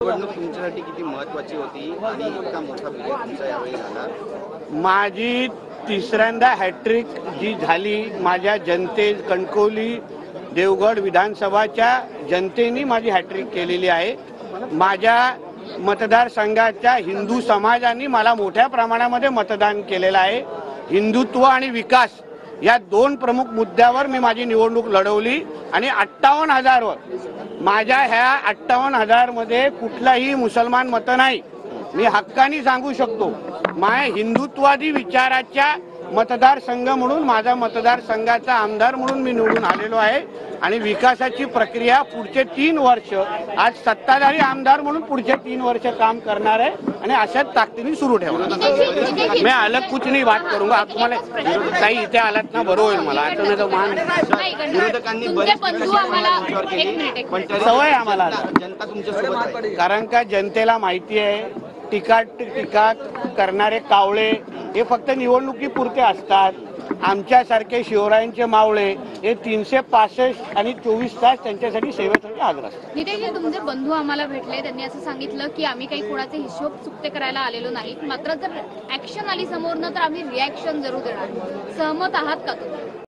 निवडणूक तुमच्यासाठी किती महत्त्वाची होती आणि इतका मोठा विजय तुमचा यावेळी झाला? माझी तिसऱ्यांदा हॅट्रिक जी झाली माझ्या कणकवली देवगड विधानसभाच्या जनतेने माझी हॅट्रिक केलेली आहे। माझ्या मतदारसंघाच्या हिंदू समाजाने मला मोठ्या प्रमाणामध्ये मतदान केलेलं आहे। हिंदुत्व आणि विकास या दोन प्रमुख मुद्द्यावर मी माझी निवडणूक लढवली आणि 58,000 वर माझ्या ह्या 58,000 मध्ये कुठलाही मुसलमान मत नाही। मी हक्कानी सांगू शकतो माझ्या हिंदुत्वादी विचाराच्या मतदारसंघ म्हणून माझा मतदारसंघाचा आमदार म्हणून मी निवडून आलेलो आहे आणि विकासाची प्रक्रिया पुढचे 3 वर्ष आज सत्ताधारी आमदार म्हणून पुढचे 3 वर्ष काम करणार आहे आणि अशाच ताकदीने सुरू ठेवणार। मैं अलग कुछ नहीं बात करूंगा। तुम्हाला काही इथे आलात ना बरोबर होईल मला आता नाही मान विरोधकांनी बरेच तुमच्यावर केली पण तरी सवय आम्हाला जनता तुमच्या सोबत आहे। कारण का जनतेला माहिती आहे टीका करणारे कावळे हे फक्त निवडणुकीपुरते असतात। आमच्यासारखे शिवरायांचे मावळे हे 365 आणि 24 तास त्यांच्यासाठी सेवेसाठी हजर असतात। नितेश, तुमचे बंधू आम्हाला भेटले, त्यांनी असं सांगितलं की आम्ही काही कोणाचे हिशोब चुकते करायला आलेलो नाही, मात्र जर ऍक्शन आली समोरनं तर आम्ही रिॲक्शन जरूर देणार। सहमत आहात का तुम्ही?